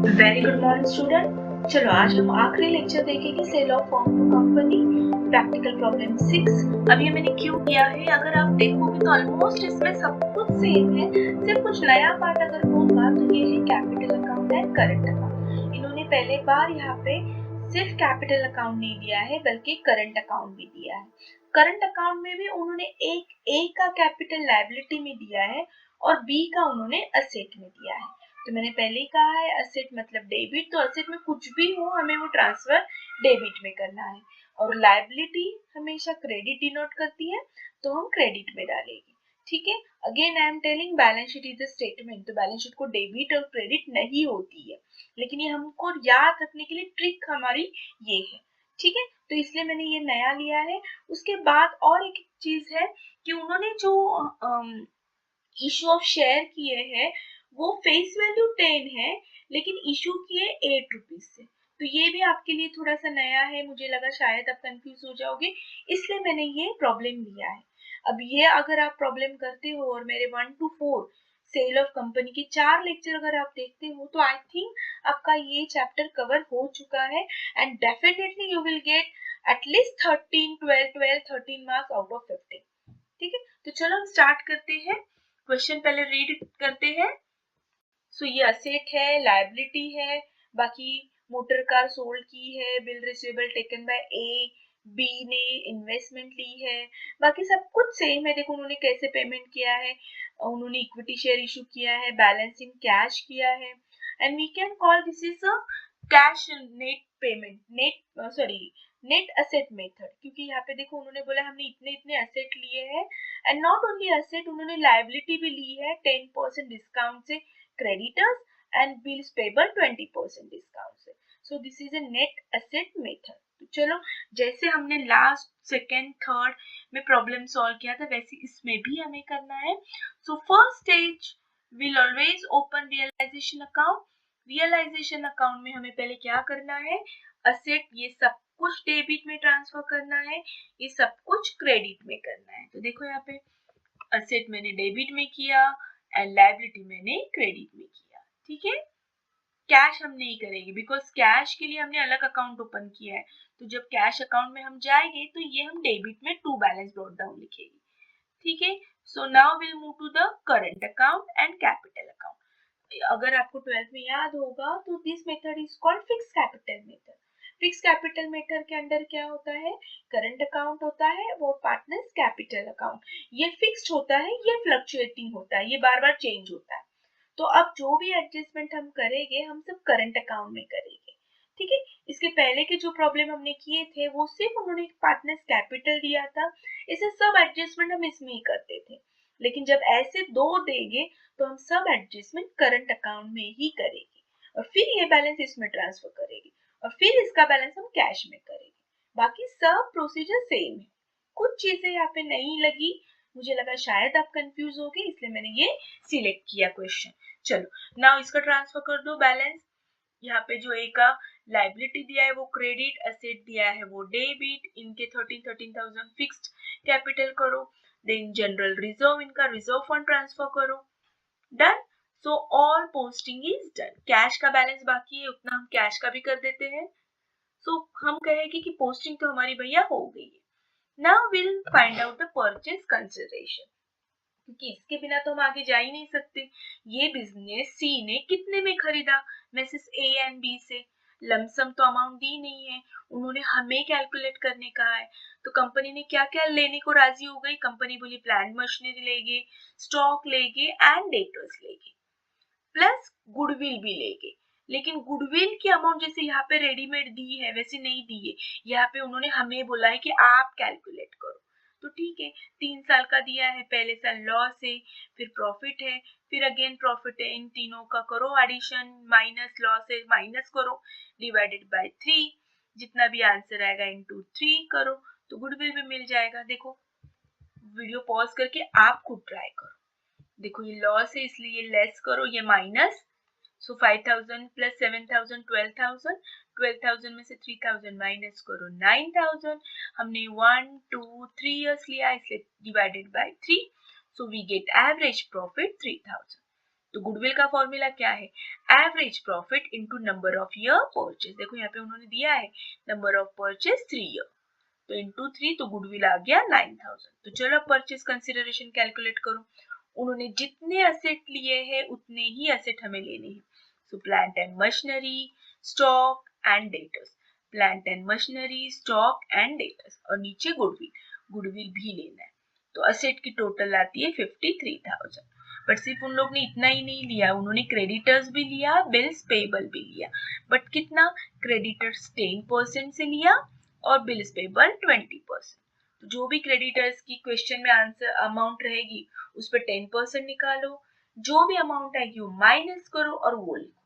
Very good morning student. चलो आज हम आखिरी लेक्चर देखेंगे sale of firm to company, practical problem 6। अब ये मैंने क्यों किया है, अगर आप देखोगे तो ऑलमोस्ट इसमें सब कुछ सेम है, सिर्फ कुछ नया पार्ट अगर होगा तो ये है capital account and current account. इन्होंने पहले बार यहाँ पे सिर्फ कैपिटल अकाउंट नहीं दिया है बल्कि करंट अकाउंट भी दिया है। करंट अकाउंट में भी उन्होंने एक ए का कैपिटल लायबिलिटी में दिया है और बी का उन्होंने असेट में दिया है। तो मैंने पहले ही कहा है असेट मतलब डेबिट, तो असेट में कुछ भी हो हमें वो ट्रांसफर डेबिट में करना है, और लायबिलिटी हमेशा क्रेडिट डिनोट करती है तो हम क्रेडिट में डालेंगे। ठीक है, again I am telling balance sheet is a statement, तो बैलेंस शीट को डेबिट और क्रेडिट नहीं होती है, लेकिन ये हमको याद रखने के लिए ट्रिक हमारी ये है। ठीक है, तो इसलिए मैंने ये नया लिया है। उसके बाद और एक चीज है कि उन्होंने जो इशू ऑफ शेयर किए हैं वो फेस वैल्यू 10 है, लेकिन इशू किए 8 रुपीज से, तो ये भी आपके लिए थोड़ा सा नया है। मुझे लगा शायद आप कंफ्यूज हो जाओगे, इसलिए मैंने ये प्रॉब्लम लिया है। अब ये अगर आप प्रॉब्लम करते हो और मेरे 1 to 4 सेल ऑफ कंपनी के 4 लेक्चर अगर आप देखते हो तो आई थिंक आपका ये चैप्टर कवर हो चुका है, and definitely you will get at least 13 marks out of 15। ठीक है, तो चलो हम स्टार्ट करते हैं। क्वेश्चन पहले रीड करते हैं। सो ये असेट है, लायबिलिटी है, बाकी मोटर कार सोल्ड की है, bill receivable taken by A, B ने इन्वेस्टमेंट ली है, बाकी सब कुछ सेम है। देखो उन्होंने कैसे पेमेंट किया है, उन्होंने इक्विटी शेयर इशू किया है, बैलेंस इन कैश किया है, and we can call this is a cash net payment, net asset method, क्योंकि यहाँ पे देखो उन्होंने बोला हमने इतने इतने असेट लिए हैं, एंड नॉट ओनली असेट, उन्होंने लायबिलिटी भी ली है 10% डिस्काउंट से creditors, and bills payable 20% discount से। So this is a net asset method. तो चलो जैसे हमने लास्ट सेकेंड थर्ड में प्रॉब्लम सॉल्व किया था वैसे इसमें भी हमें करना है। So first stage will always open realisation account. Realisation account में हमें पहले क्या करना है, असेट ये सब कुछ डेबिट में ट्रांसफर करना है, ये सब कुछ क्रेडिट में करना है। तो देखो यहाँ पे असेट मैंने डेबिट में किया एंड लायबिलिटी मैंने क्रेडिट में किया। ठीक है, कैश हम नहीं करेंगे बिकॉज कैश के लिए हमने अलग अकाउंट ओपन किया है, तो जब कैश अकाउंट में हम जाएंगे तो ये हम डेबिट में टू बैलेंस ब्रॉट डाउन लिखेंगे। ठीक है, so now will move to the current account and capital account. अगर आपको 12th में याद होगा तो this method is called fix capital method. Fix capital method के अंदर क्या होता है, करंट अकाउंट होता है वो पार्टनर्स कैपिटल अकाउंट, ये फिक्स्ड होता है, ये फ्लक्चुएटिंग होता है, ये बार बार चेंज होता है। तो अब जो भी एडजस्टमेंट हम करेंगे हम सब करंट अकाउंट में करेंगे। ठीक है, इसके पहले के जो प्रॉब्लम हमने किए थे वो सिर्फ उन्होंने पार्टनर्स कैपिटल दिया था, इसे सब एडजस्टमेंट हम इसमें ही करते थे, लेकिन जब ऐसे दो देंगे तो हम सब एडजस्टमेंट करंट अकाउंट में ही करेंगे, और फिर ये बैलेंस इसमें ट्रांसफर करेंगे, और फिर इसका बैलेंस हम कैश में करेंगे। बाकी सब प्रोसीजर सेम है, कुछ चीजें यहाँ पे नहीं लगी, मुझे लगा शायद आप कंफ्यूज हो गए इसलिए मैंने ये सिलेक्ट किया क्वेश्चन। चलो नाउ इसका ट्रांसफर कर दो बैलेंस। यहाँ पे जो ए का लाइबिलिटी दिया है वो क्रेडिट, एसेट दिया है वो डेबिट, इनके 13,000 फिक्स्ड कैपिटल करो, देन जनरल रिजर्व, इनका रिजर्व फंड ट्रांसफर करो, done. So all posting is done. Cash का बैलेंस बाकी है उतना हम कैश का भी कर देते हैं। सो हम कहेंगे कि पोस्टिंग तो हमारी भैया हो गई है। Now will find out the purchase consideration, क्योंकि इसके बिना तो हम आगे जा ही नहीं सकते। ये बिजनेस सी ने कितने में खरीदा, मैसेज ए एंड बी से, लमसम तो अमाउंट दी नहीं है, उन्होंने हमें कैलकुलेट करने कहा है। तो कंपनी ने क्या क्या लेने को राजी हो गई, कंपनी बोली प्लांट मशीनरी लेंगे, स्टॉक लेंगे एंड डेटर्स लेंगे, प्लस गुडविल भी लेंगे। लेकिन गुडविल की अमाउंट जैसे यहाँ पे रेडीमेड दी है वैसे नहीं दी है, यहाँ पे उन्होंने हमें बोला है कि आप कैलकुलेट करो। तो ठीक है, 3 साल का दिया है, पहले साल लॉस है, फिर प्रॉफिट है, फिर अगेन प्रॉफिट है, इन तीनों का करो एडिशन, माइनस लॉस है माइनस करो, डिवाइडेड बाय 3, जितना भी आंसर आएगा इनटू 3 करो, तो गुडविल भी मिल जाएगा। देखो वीडियो पॉज करके आप खुद ट्राई करो। देखो ये लॉस है इसलिए ये लेस करो, ये माइनस, सो 5,000 प्लस 7,000 12,000, 12,000 में से 3,000 माइनस करो 9,000, हमने 1 2 3 इयर्स लिया इसलिए divided by 3, so we get average profit 3,000। तो गुडविल का फॉर्मूला क्या है, average profit into number of year purchase. देखो यहाँ पे उन्होंने दिया है नंबर ऑफ परचेज 3 ईयर, तो इनटू 3 तो गुडविल आ गया 9000। तो चलो परचेज कंसिडरेशन कैलकुलेट करो। उन्होंने जितने असेट लिए हैं उतने ही असेट हमें लेने हैं। So plant and machinery, stock and debtors, plant and machinery, stock and debtors, और नीचे गुडविल, गुडविल भी लेना है। तो असेट की टोटल आती है 53,000। बट सिर्फ उन लोग ने इतना ही नहीं लिया, उन्होंने क्रेडिटर्स भी लिया, बिल्स पेबल भी लिया। बट कितना, क्रेडिटर्स 10% से लिया और बिल्स पेबल 20%। तो जो भी क्रेडिटर्स की क्वेश्चन में आंसर अमाउंट रहेगी उस पर 10% निकालो, जो भी अमाउंट आएगी वो माइनस करो और वो लिखो।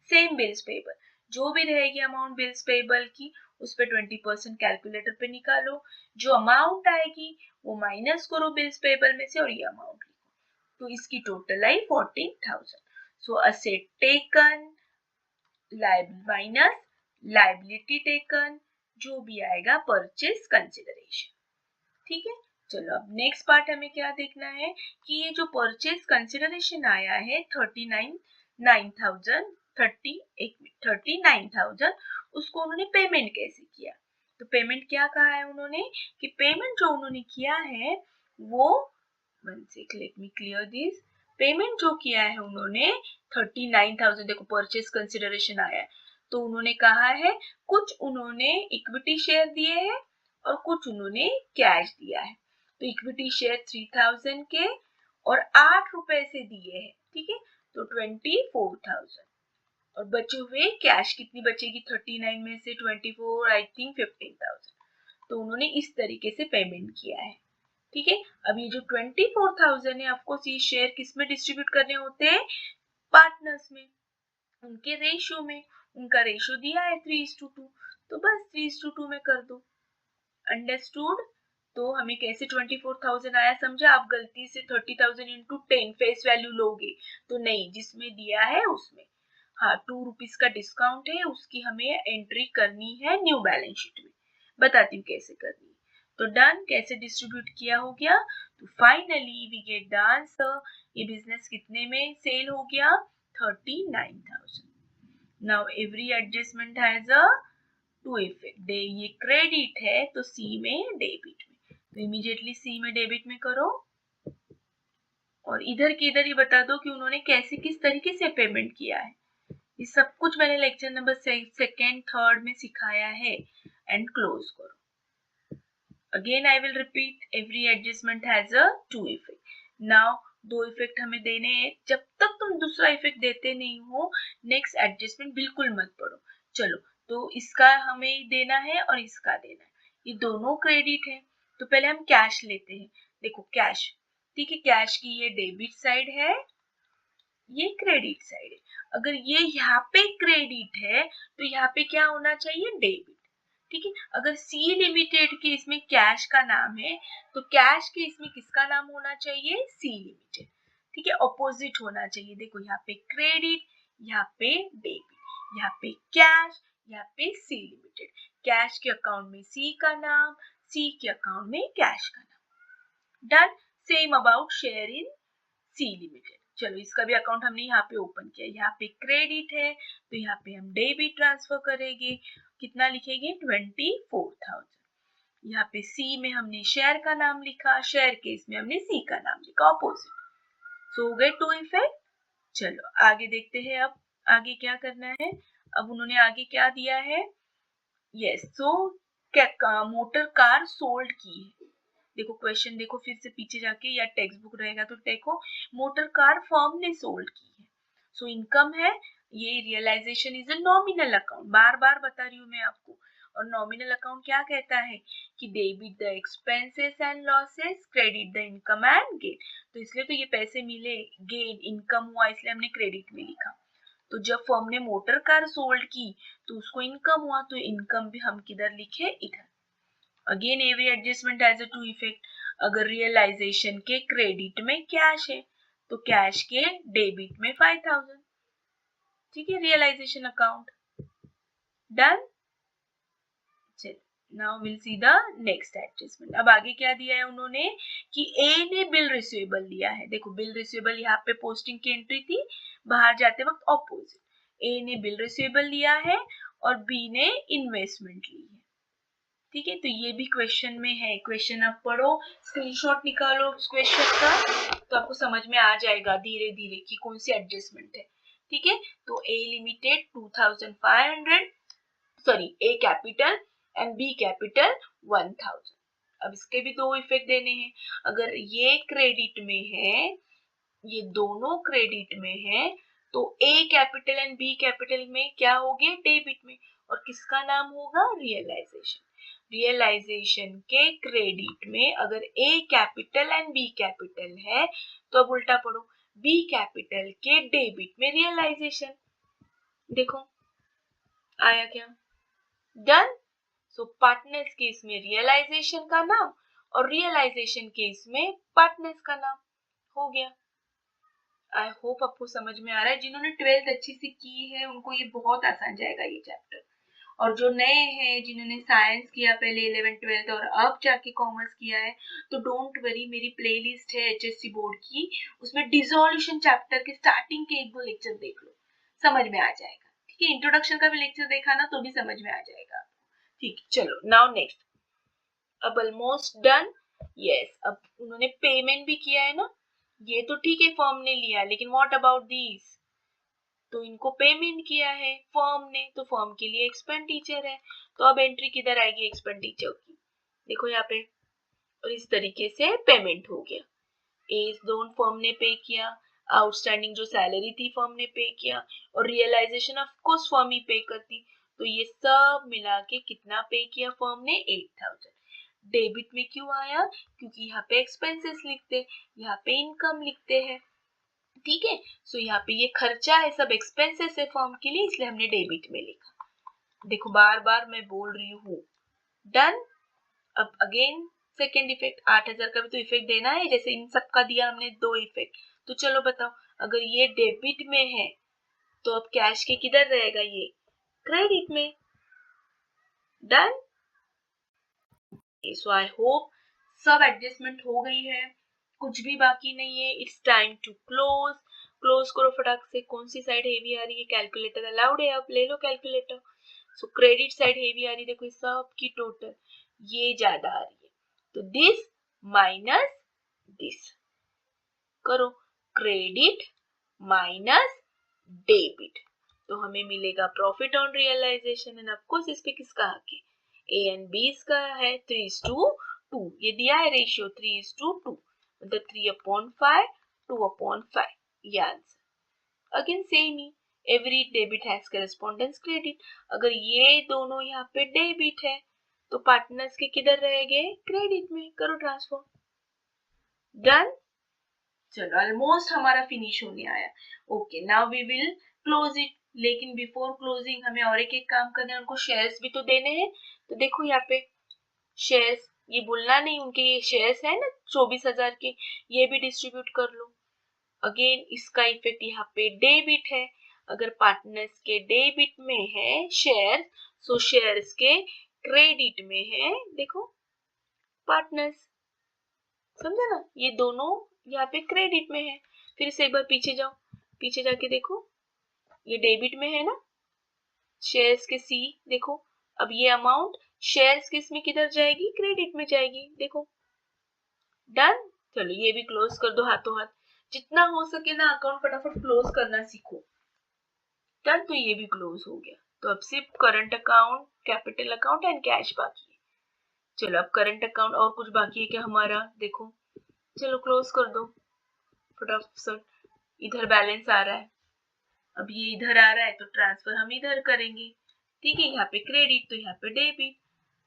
सेम बिल्स पेबल, जो भी रहेगी अमाउंट बिल्स पेबल की उस पर 20% कैलकुलेटर पे निकालो, जो अमाउंट आएगी वो माइनस करो बिल्स पेबल में से और ये अमाउंट लिखो। तो इसकी total I 14,000। So asset taken minus liability taken, जो भी आएगा परचेज कंसिडरेशन। ठीक है, चलो अब नेक्स्ट पार्ट हमें क्या देखना है कि ये जो परचेज कंसिडरेशन आया है 39,000, उसको उन्होंने पेमेंट कैसे किया। तो पेमेंट क्या कहा है उन्होंने कि पेमेंट जो उन्होंने किया है वो, one sec let me clear this, payment जो किया है उन्होंने 39,000, देखो परचेज कंसिडरेशन आया है तो उन्होंने कहा है कुछ उन्होंने इक्विटी शेयर दिए हैं और कुछ उन्होंने कैश दिया है। तो इक्विटी शेयर 3,000 के और 8 रुपए से दिए हैं, ठीक है, तो 24,000। और बचे हुए कैश कितनी बचेगी 39 में से 24, आई थिंक 15,000। तो उन्होंने इस तरीके से पेमेंट किया है। ठीक है, अब ये जो 24,000 है आपको ये शेयर किस में डिस्ट्रीब्यूट करने होते हैं, पार्टनर्स में, उनके रेशियो में। उनका रेशियो दिया है 3:2, तो बस 3:2 में कर दो। अंडरस्टूड। तो हमें कैसे 24,000 आया समझा, आप गलती से 30,000 इंटू 10 फेस वैल्यू लोगे तो नहीं, जिसमें दिया है उसमें। हाँ, 2 रुपीज का डिस्काउंट है, उसकी हमें एंट्री करनी है न्यू बैलेंस शीट में। बताती हूँ कैसे करनी है। तो डन, कैसे डिस्ट्रीब्यूट किया हो गया। तो finally we get the answer, ये बिजनेस कितने में सेल हो गया 39,000। Now every adjustment has a two effect, ये क्रेडिट है तो सी में डेबिट में, तो इमीडिएटली सी में डेबिट में करो। और इधर के इधर ही बता दो कि उन्होंने कैसे किस तरीके से पेमेंट किया है। ये सब कुछ मैंने लेक्चर नंबर सेकेंड थर्ड में सिखाया है। एंड क्लोज करो। Again I will repeat, every adjustment has a two effect. Now दो इफेक्ट हमें देने हैं, जब तक तुम दूसरा इफेक्ट देते नहीं हो नेक्स्ट एडजस्टमेंट बिल्कुल मत पढ़ो। चलो, तो इसका हमें देना है और इसका देना है, ये दोनों क्रेडिट है। तो पहले हम कैश लेते हैं। देखो कैश, ठीक है, कैश की ये डेबिट साइड है, ये क्रेडिट साइड है। अगर ये यहाँ पे क्रेडिट है तो यहाँ पे क्या होना चाहिए, डेबिट। ठीक है, अगर सी लिमिटेड के इसमें कैश का नाम है तो कैश के इसमें किसका नाम होना चाहिए, सी लिमिटेड। ठीक है, ऑपोजिट होना चाहिए। देखो यहाँ पे क्रेडिट, यहाँ पे डेबिट, यहाँ पे कैश, यहाँ पे सी लिमिटेड। कैश के अकाउंट में सी का नाम, सी के अकाउंट में कैश का नाम। Done. Same about share in C limited. चलो, इसका भी अकाउंट हमने यहाँ पे ओपन किया, यहाँ पे क्रेडिट है तो यहाँ पे हम डेबिट ट्रांसफर करेंगे। कितना लिखेंगे 24,000। यहाँ पे सी में हमने शेयर का नाम लिखा, शेयर केस में हमने सी का नाम लिखा, ऑपोजिट। सो हो गए टू इफेक्ट। चलो आगे देखते हैं, अब आगे क्या करना है। अब उन्होंने आगे क्या दिया है, यस, सो मोटर कार सोल्ड की है। देखो क्वेश्चन देखो फिर से पीछे जाके, या टेक्स्ट बुक रहेगा तो देखो, मोटर कार फर्म ने सोल्ड की है। सो इनकम है, ये realisation is a nominal account, बार बार बता रही हूँ मैं आपको। और नॉमिनल अकाउंट क्या कहता है कि debit the expenses and losses, credit the income and gain. तो इसलिए तो ये पैसे मिले, गेन इनकम हुआ, इसलिए हमने क्रेडिट में लिखा। तो जब फर्म ने मोटर कार सोल्ड की तो उसको इनकम हुआ, तो इनकम भी हम किधर लिखे, इधर। Again every adjustment has a two effect. अगर रियलाइजेशन के क्रेडिट में कैश है तो कैश के डेबिट में 5,000। ठीक है, रियलाइजेशन अकाउंट। डन। चलिए now will see the next adjustment. अब आगे क्या दिया है उन्होंने कि ए ने बिल रिसीवेबल लिया है। देखो बिल रिसीवेबल यहाँ पे पोस्टिंग की एंट्री थी, बाहर जाते वक्त ऑपोजिट। ए ने बिल रिसीवेबल लिया है और बी ने इन्वेस्टमेंट ली है। ठीक है, तो ये भी क्वेश्चन में है। क्वेश्चन आप पढ़ो, स्क्रीनशॉट निकालो उस क्वेश्चन का, तो आपको समझ में आ जाएगा धीरे धीरे कि कौन सी एडजस्टमेंट है। ठीक है, तो A limited 2500, sorry A capital and B capital 1000। अब इसके भी दो इफेक्ट देने हैं। अगर ये क्रेडिट में है, ये दोनों क्रेडिट में है, तो ए कैपिटल एंड बी कैपिटल में क्या हो गया, डेबिट में। और किसका नाम होगा, रियलाइजेशन। रियलाइजेशन के क्रेडिट में अगर ए कैपिटल एंड बी कैपिटल है, तो अब उल्टा पढ़ो, बी कैपिटल के डेबिट में रियलाइजेशन। देखो आया क्या, डन। सो पार्टनर्स केस में रियलाइजेशन का नाम और रियलाइजेशन केस में पार्टनर्स का नाम हो गया। आई होप आपको समझ में आ रहा है। जिन्होंने 12th अच्छी से की है उनको ये बहुत आसान जाएगा ये चैप्टर। और जो नए हैं, जिन्होंने साइंस किया पहले 11th 12th और अब जाके कॉमर्स किया है, तो डोंट वरी, मेरी प्लेलिस्ट है एचएससी बोर्ड की, उसमें डिसोल्यूशन चैप्टर के स्टार्टिंग के 1-2 लेक्चर देख लो, समझ में आ जाएगा। ठीक है, इंट्रोडक्शन का भी लेक्चर देखा ना तो भी समझ में आ जाएगा। ठीक, चलो नाउ नेक्स्ट। अब ऑलमोस्ट डन। यस, अब उन्होंने पेमेंट भी किया है ना, ये तो ठीक है फर्म ने लिया, लेकिन व्हाट अबाउट दीज, तो इनको पेमेंट किया है फर्म ने, तो फर्म के लिए एक्सपेंडिचर है। तो अब एंट्री किधर आएगी, एक्सपेंडिचर की। देखो यहाँ पे, और इस तरीके से पेमेंट हो गया। एज लोन फर्म ने पे किया, आउटस्टैंडिंग जो सैलरी थी फर्म ने पे किया, और रियलाइजेशन ऑफ कोर्स फर्म ही पे करती। तो ये सब मिला के कितना पे किया फर्म ने, 8000। डेबिट में क्यों आया, क्योंकि यहाँ पे एक्सपेंसेस लिखते, यहाँ पे इनकम लिखते हैं। ठीक है, सो यहाँ पे ये खर्चा है, सब एक्सपेंसेस है फर्म के लिए, इसलिए हमने डेबिट में लिखा। देखो बार बार मैं बोल रही हूँ, डन। अब अगेन सेकेंड इफेक्ट, 8000 का भी तो इफेक्ट देना है, जैसे इन सब का दिया हमने 2 इफेक्ट। तो चलो बताओ, अगर ये डेबिट में है तो अब कैश के किधर रहेगा, ये क्रेडिट में। डन। सो आई होप सब एडजस्टमेंट हो गई है, कुछ भी बाकी नहीं है। It's time to close. Close करो फटाक से। कौन सी साइड हेवी आ रही है, कैलकुलेटर अलाउड है, आप ले लो calculator. So credit side heavy आ रही है, देखो सब की टोटल ये ज्यादा आ रही है, तो दिस माइनस दिस करो, क्रेडिट माइनस डेबिट, तो हमें मिलेगा profit on realisation. And of course इस पे किसका हक है, ए एंड बी का है, 3:2, ये दिया है रेशियो 3:2, मतलब 3/5, 2/5, ये answer. Again same he, every debit has correspondence credit. अगर ये दोनों यहाँ पे डेबिट है, तो पार्टनर्स के किधर रहेंगे, क्रेडिट में। करो ट्रांसफर। डन। चलो ऑलमोस्ट हमारा फिनिश होने आया। Okay, now we will close it. लेकिन बिफोर क्लोजिंग हमें और एक काम करना है, उनको शेयर्स भी तो देने हैं। तो देखो यहाँ पे शेयर्स, ये भूलना नहीं, उनके ये शेयर्स है ना 24,000 के, ये भी डिस्ट्रीब्यूट कर लो। अगेन इसका इफेक्ट यहाँ पे डेबिट है। अगर पार्टनर्स के डेबिट में है शेयर, सो शेयर्स के क्रेडिट में है, देखो पार्टनर्स, समझे ना, ये दोनों यहाँ पे क्रेडिट में है। फिर से एक बार पीछे जाओ, पीछे जाके देखो, ये डेबिट में है ना, शेयर्स के सी, देखो अब ये अमाउंट शेयर्स किस में किधर जाएगी, क्रेडिट में जाएगी। देखो डन। चलो ये भी क्लोज कर दो हाथों हाथ। जितना हो सके ना अकाउंट फटाफट क्लोज करना सीखो। डन, तो ये भी क्लोज हो गया। तो अब सिर्फ current account, capital account and cash बाकी है। चलो अब करंट अकाउंट और कुछ बाकी है क्या हमारा, देखो चलो क्लोज कर दो फटाफट। इधर बैलेंस आ रहा है, अब ये इधर आ रहा है तो ट्रांसफर हम इधर करेंगे। ठीक है, यहाँ पे क्रेडिट तो यहाँ पे डेबिट।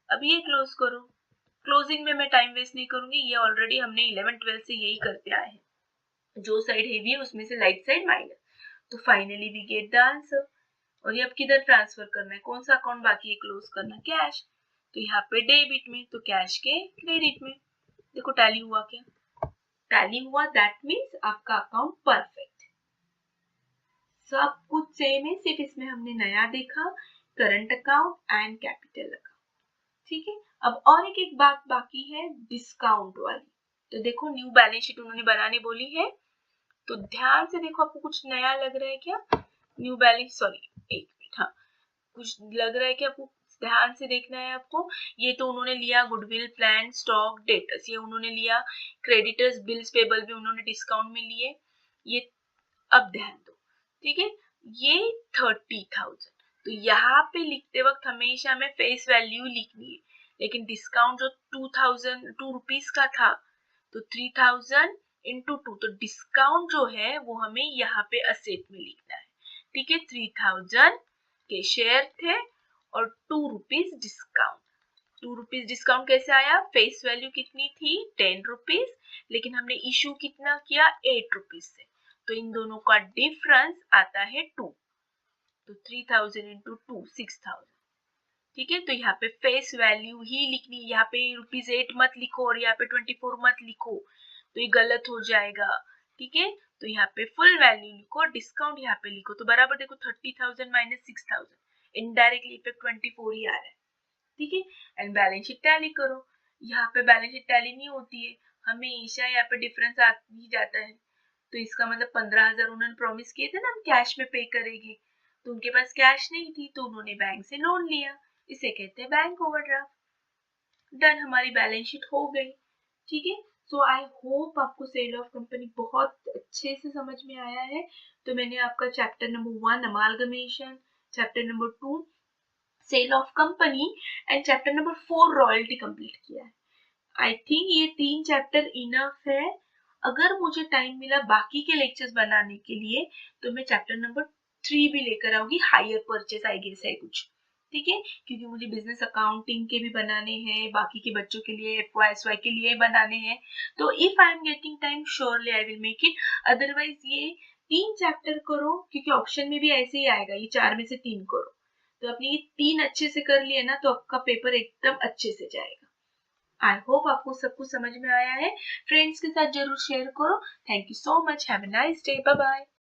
अब ये क्लोज करो। क्लोजिंग में मैं टाइम वेस्ट नहीं करूंगी, ये ऑलरेडी हमने 11 12 से यही करते आए हैं, जो साइड हेवी है उसमें से लाइट साइड माइनस। तो finally we get the answer. और ये अब किधर ट्रांसफर करना है, कौन सा अकाउंट बाकी है क्लोज करना, कैश। तो यहाँ पे डेबिट में, तो कैश के क्रेडिट में। देखो टैली हुआ क्या, टैली हुआ, दैट मीन्स आपका अकाउंट परफेक्ट। सब कुछ सेम है, सिर्फ इसमें हमने नया देखा current account and capital account. ठीक है। अब और एक बात बाकी है डिस्काउंट वाली। तो देखो न्यू बैलेंस शीट उन्होंने बनाने बोली है, तो ध्यान से देखो, आपको कुछ नया लग रहा है क्या? न्यू बैलेंस, सॉरी एक मिनट, हाँ कुछ लग रहा है कि आपको? ध्यान से देखना है आपको। ये तो उन्होंने लिया गुडविल, प्लान, स्टॉक, डेटर्स, ये उन्होंने लिया। क्रेडिटर्स, बिल्स पेबल भी उन्होंने डिस्काउंट में लिए। ये अब ध्यान दो, ठीक है, ये 30,000, तो यहाँ पे लिखते वक्त हमेशा हमें फेस वैल्यू लिखनी है, लेकिन डिस्काउंट जो 2000 ₹2 का था, तो 3000 इंटू 2, तो डिस्काउंट जो है वो हमें यहाँ पे असेट में लिखना है। ठीक है, 3000 के शेयर थे और ₹2 डिस्काउंट। ₹2 डिस्काउंट कैसे आया? फेस वैल्यू कितनी थी? ₹10, लेकिन हमने इशू कितना किया? ₹8 से, तो इन दोनों का डिफरेंस आता है 2, तो 3000 इंटू 2 6000। ठीक है, तो यहाँ पे फेस वैल्यू ही लिखनी, यहाँ पे ₹8 मत लिखो और यहाँ पे 24 मत लिखो, तो ये गलत हो जाएगा। ठीक है, तो यहाँ पे फुल वैल्यू लिखो, डिस्काउंट यहाँ पे लिखो, तो बराबर देखो 30,000 माइनस 6,000, इनडायरेक्टली इफेक्ट 24 ही आ रहा है। ठीक है, एंड बैलेंस शीट टैली करो। यहाँ पे बैलेंस शीट टैली नहीं होती है, हमेशा यहाँ पे डिफरेंस आ ही जाता है, तो इसका मतलब 15,000 उन्होंने प्रॉमिस किए थे ना हम कैश में पे करेंगे, तो उनके पास कैश नहीं थी, तो उन्होंने बैंक से लोन लिया, इसे कहते हैं बैंक ओवरड्राफ्ट। डन, हमारी बैलेंस शीट हो गई। ठीक है, सो आई होप आपको सेल ऑफ कंपनी बहुत अच्छे से समझ में आया है। तो मैंने आपका chapter number 1 amalgamation, chapter number 2 sale of company and chapter number 4 royalty complete किया है। आई थिंक ये 3 चैप्टर इनफ है। अगर मुझे टाइम मिला बाकी के लेक्चर्स बनाने के लिए, तो मैं चैप्टर नंबर 3 भी लेकर आऊंगी, हायर परचेस आई गेस है कुछ। ठीक है, क्योंकि मुझे बिजनेस अकाउंटिंग के भी बनाने हैं, बाकी के बच्चों के लिए FY के लिए बनाने हैं, तो if I am getting time surely I will make it. Otherwise ये 3 चैप्टर करो, क्योंकि ऑप्शन में भी ऐसे ही आएगा, ये 4 में से 3 करो, तो अपनी ये 3 अच्छे से कर लिए ना, तो आपका पेपर एकदम अच्छे से जाएगा। आई होप आपको सब कुछ समझ में आया है। फ्रेंड्स के साथ जरूर शेयर करो। Thank you so much, have a nice day, bye bye.